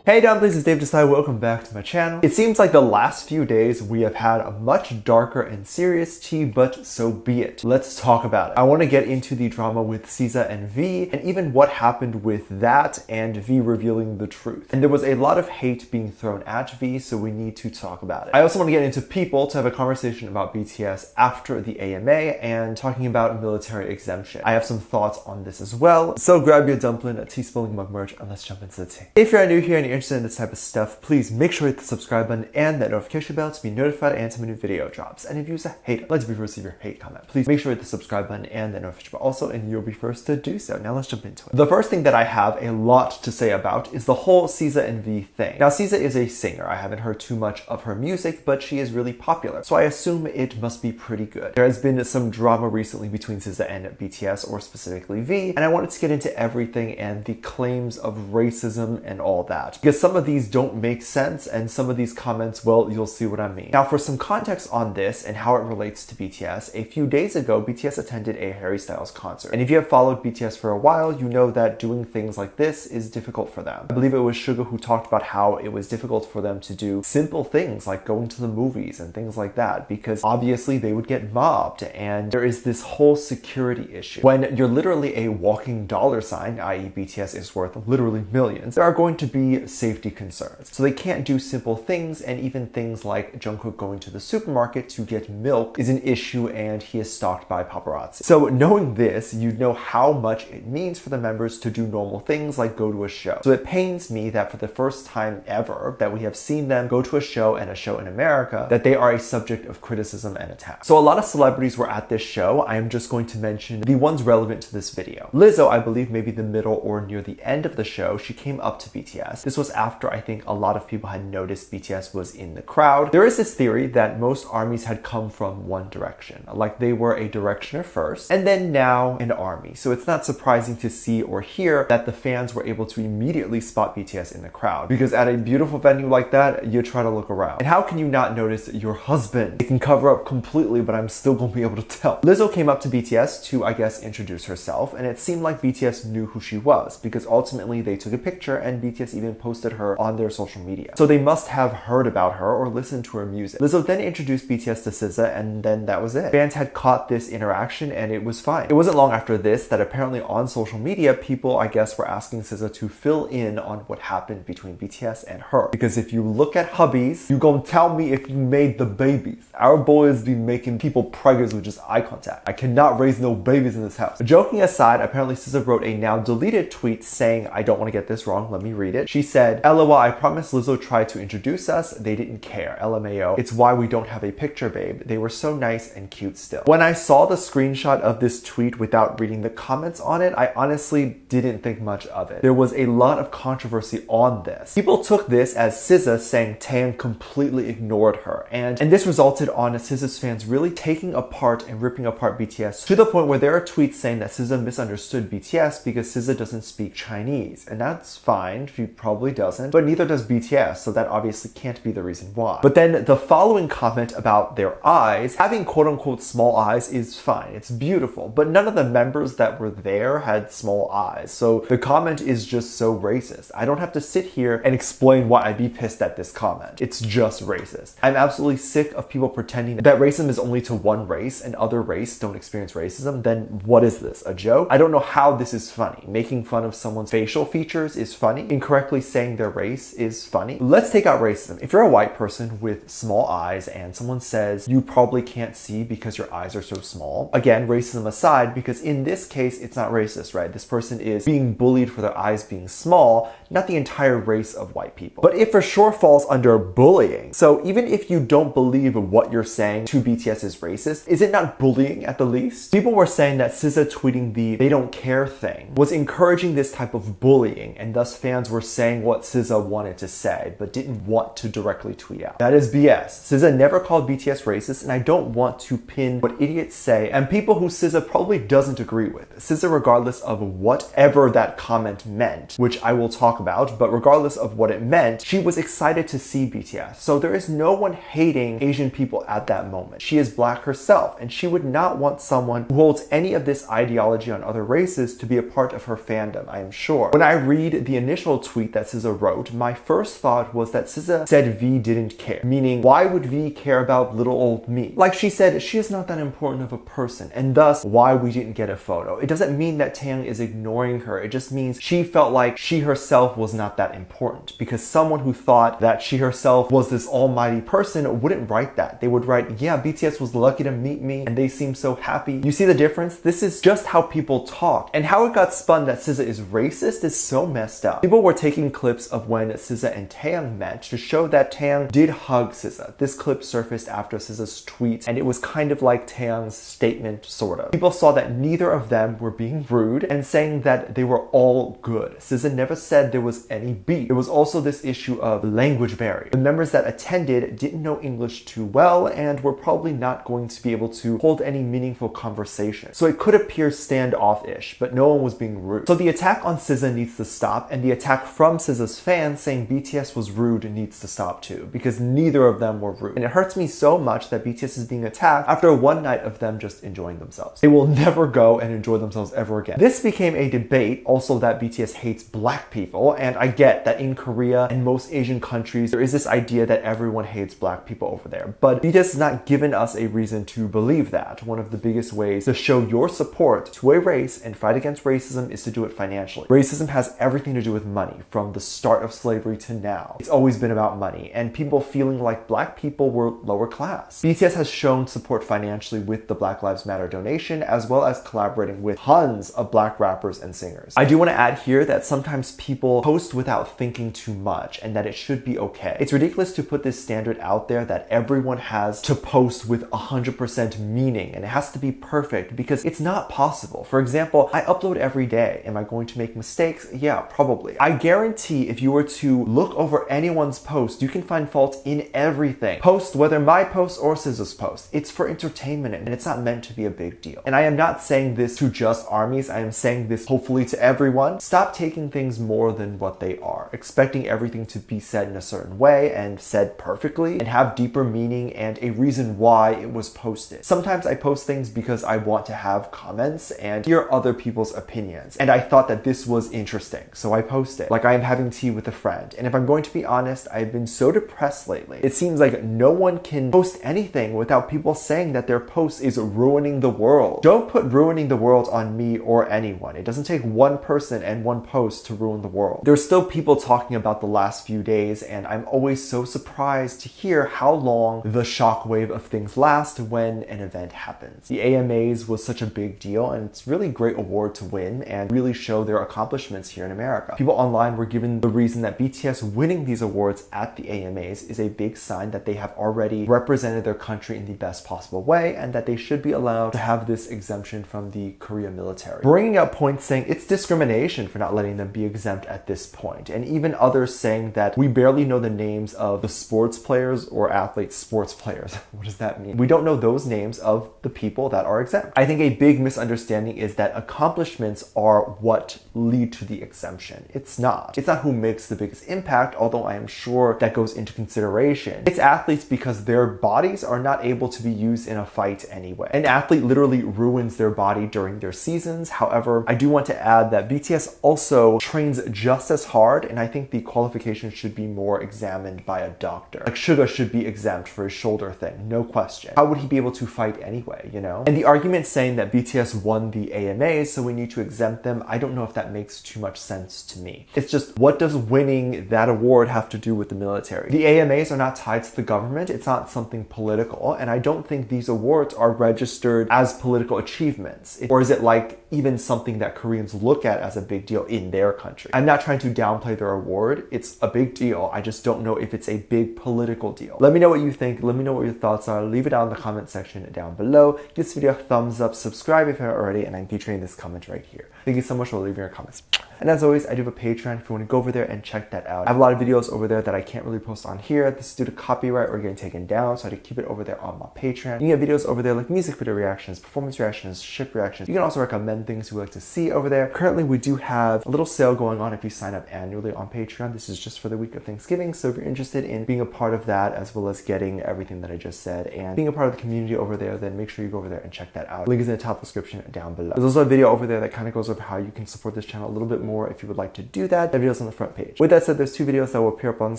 Hey dumplings, it's Dave Desai. Welcome back to my channel. It seems like the last few days we have had a much darker and serious tea, but so be it. Let's talk about it. I want to get into the drama with SZA and V, and even what happened with that and V revealing the truth. And there was a lot of hate being thrown at V, so we need to talk about it. I also want to get into people to have a conversation about BTS after the AMA and talking about military exemption. I have some thoughts on this as well. So grab your dumpling, a teaspoon mug merch, and let's jump into the tea. If you're new here and you're interested in this type of stuff, please make sure to hit the subscribe button and that notification bell to be notified anytime a new video drops. And if you're a hater, let's be first to your hate comment. Please make sure to hit the subscribe button and that notification bell also, and you'll be first to do so. Now let's jump into it. The first thing that I have a lot to say about is the whole SZA and V thing. Now SZA is a singer. I haven't heard too much of her music, but she is really popular, so I assume it must be pretty good. There has been some drama recently between SZA and BTS, or specifically V, and I wanted to get into everything and the claims of racism and all that, because some of these don't make sense, and some of these comments, well, you'll see what I mean. Now, for some context on this and how it relates to BTS, a few days ago, BTS attended a Harry Styles concert. And if you have followed BTS for a while, you know that doing things like this is difficult for them. I believe it was Suga who talked about how it was difficult for them to do simple things like going to the movies and things like that, because obviously they would get mobbed, and there is this whole security issue. When you're literally a walking dollar sign, i.e. BTS is worth literally millions, there are going to be safety concerns. So they can't do simple things, and even things like Jungkook going to the supermarket to get milk is an issue, and he is stalked by paparazzi. So knowing this, you know how much it means for the members to do normal things like go to a show. So it pains me that for the first time ever that we have seen them go to a show, and a show in America, that they are a subject of criticism and attack. So a lot of celebrities were at this show. I am just going to mention the ones relevant to this video. Lizzo, I believe maybe the middle or near the end of the show, she came up to BTS. This was after I think a lot of people had noticed BTS was in the crowd. There is this theory that most armies had come from one direction, like they were a directioner first and then now an army. So it's not surprising to see or hear that the fans were able to immediately spot BTS in the crowd, because at a beautiful venue like that, you try to look around. And how can you not notice your husband? It can cover up completely, but I'm still gonna be able to tell. Lizzo came up to BTS to, I guess, introduce herself, and it seemed like BTS knew who she was, because ultimately they took a picture and BTS even posted her on their social media. So they must have heard about her or listened to her music. Lizzo then introduced BTS to SZA, and then that was it. Fans had caught this interaction and it was fine. It wasn't long after this that apparently on social media, people, I guess, were asking SZA to fill in on what happened between BTS and her. Because if you look at hubbies, you gon' tell me if you made the babies. Our boys be making people preggers with just eye contact. I cannot raise no babies in this house. Joking aside, apparently SZA wrote a now deleted tweet saying, I don't want to get this wrong, let me read it. She said, LOL, I promise Lizzo tried to introduce us, they didn't care. LMAO, it's why we don't have a picture, babe. They were so nice and cute still. When I saw the screenshot of this tweet without reading the comments on it, I honestly didn't think much of it. There was a lot of controversy on this. People took this as SZA saying Taeyang completely ignored her, and this resulted on SZA's fans really taking apart and ripping apart BTS to the point where there are tweets saying that SZA misunderstood BTS because SZA doesn't speak Chinese, and that's fine, she probably doesn't, but neither does BTS, so that obviously can't be the reason why. But then the following comment about their eyes, having quote-unquote small eyes is fine, it's beautiful, but none of the members that were there had small eyes, so the comment is just so racist. I don't have to sit here and explain why I'd be pissed at this comment. It's just racist. I'm absolutely sick of people pretending that racism is only to one race and other race don't experience racism. Then what is this, a joke? I don't know how this is funny. Making fun of someone's facial features is funny. Incorrectly saying their race is funny. Let's take out racism. If you're a white person with small eyes and someone says you probably can't see because your eyes are so small, again, racism aside, because in this case, it's not racist, right? This person is being bullied for their eyes being small, not the entire race of white people. But it for sure falls under bullying. So even if you don't believe what you're saying to BTS is racist, is it not bullying at the least? People were saying that SZA tweeting the they don't care thing was encouraging this type of bullying, and thus fans were saying what SZA wanted to say but didn't want to directly tweet out. That is BS. SZA never called BTS racist, and I don't want to pin what idiots say and people who SZA probably doesn't agree with. SZA, regardless of whatever that comment meant, which I will talk about, but regardless of what it meant, she was excited to see BTS. So there is no one hating Asian people at that moment. She is black herself, and she would not want someone who holds any of this ideology on other races to be a part of her fandom, I am sure. When I read the initial tweet that SZA wrote, my first thought was that SZA said V didn't care. Meaning, why would V care about little old me? Like she said, she is not that important of a person, and thus why we didn't get a photo. It doesn't mean that Taeyang is ignoring her. It just means she felt like she herself was not that important, because someone who thought that she herself was this almighty person wouldn't write that. They would write, yeah, BTS was lucky to meet me and they seem so happy. You see the difference? This is just how people talk, and how it got spun that SZA is racist is so messed up. People were taking clips of when SZA and Taeyang met to show that Taeyang did hug SZA. This clip surfaced after SZA's tweet, and it was kind of like Taeyang's statement, sort of. People saw that neither of them were being rude and saying that they were all good. SZA never said there was any beef. There was also this issue of language barrier. The members that attended didn't know English too well and were probably not going to be able to hold any meaningful conversation. So it could appear standoffish, but no one was being rude. So the attack on SZA needs to stop, and the attack from SZA's fans saying BTS was rude needs to stop too, because neither of them were rude. And it hurts me so much that BTS is being attacked after one night of them just enjoying themselves. They will never go and enjoy themselves ever again. This became a debate also that BTS hates black people, and I get that in Korea and most Asian countries there is this idea that everyone hates black people over there, but BTS has not given us a reason to believe that. One of the biggest ways to show your support to a race and fight against racism is to do it financially. Racism has everything to do with money, from the start of slavery to now. It's always been about money and people feeling like black people were lower class. BTS has shown support financially with the Black Lives Matter donation, as well as collaborating with tons of black rappers and singers. I do want to add here that sometimes people post without thinking too much, and that it should be okay. It's ridiculous to put this standard out there that everyone has to post with 100% meaning and it has to be perfect, because it's not possible. For example, I upload every day. Am I going to make mistakes? Yeah, probably. I guarantee if you were to look over anyone's post, you can find faults in everything. Post, whether my post or SZA's post, it's for entertainment and it's not meant to be a big deal. And I am not saying this to just armies, I am saying this hopefully to everyone. Stop taking things more than what they are, expecting everything to be said in a certain way and said perfectly and have deeper meaning and a reason why it was posted. Sometimes I post things because I want to have comments and hear other people's opinions, and I thought that this was interesting, so I posted. Like I am having tea with a friend, and if I'm going to be honest, I've been so depressed lately. It seems like no one can post anything without people saying that their post is ruining the world. Don't put ruining the world on me or anyone. It doesn't take one person and one post to ruin the world. There's still people talking about the last few days, and I'm always so surprised to hear how long the shockwave of things last when an event happens. The AMAs was such a big deal, and it's really great award to win and really show their accomplishments here in America. People online were given the reason that BTS winning these awards at the AMAs is a big sign that they have already represented their country in the best possible way, and that they should be allowed to have this exemption from the Korea military. Bringing up points saying it's discrimination for not letting them be exempt at this point, and even others saying that we barely know the names of the sports players or athletes. Sports players, what does that mean? We don't know those names of the people that are exempt. I think a big misunderstanding is that accomplishments are what lead to the exemption. It's not. It's not who makes the biggest impact, although I am sure that goes into consideration. It's athletes because their bodies are not able to be used in a fight anyway. An athlete literally ruins their body during their seasons. However, I do want to add that BTS also trains just as hard, and I think the qualification should be more examined by a doctor. Like SZA should be exempt for his shoulder thing, no question. How would he be able to fight anyway, you know? And the argument saying that BTS won the AMAs, so we need to exempt them, I don't know if that makes too much sense to me. It's just, what does winning that award have to do with the military? The AMAs are not tied to the government. It's not something political, and I don't think these awards are registered as political achievements. Or is it like even something that Koreans look at as a big deal in their country? I'm not trying to downplay their award. It's a big deal. I just don't know if it's a big political deal. Let me know what you think. Let me know what your thoughts are. Leave it down in the comment section down below. Give this video a thumbs up, subscribe if you haven't already, and I'm featuring this comment right here. Thank you so much for leaving your comments. And as always, I do have a Patreon if you want to go over there and check that out. I have a lot of videos over there that I can't really post on here. This is due to copyright or getting taken down, so I had to keep it over there on my Patreon. You can get videos over there like music video reactions, performance reactions, ship reactions. You can also recommend things you like to see over there. Currently, we do have a little sale going on if you sign up annually on Patreon. This is just for the week of Thanksgiving, so if you're interested in being a part of that, as well as getting everything that I just said and being a part of the community over there, then make sure you go over there and check that out. Link is in the top description down below. There's also a video over there that kind of goes over of how you can support this channel a little bit more if you would like to do that. That video's on the front page. With that said, there's 2 videos that will appear up on the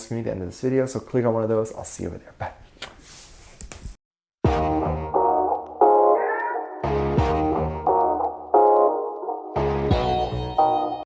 screen at the end of this video, so click on one of those. I'll see you over there. Bye.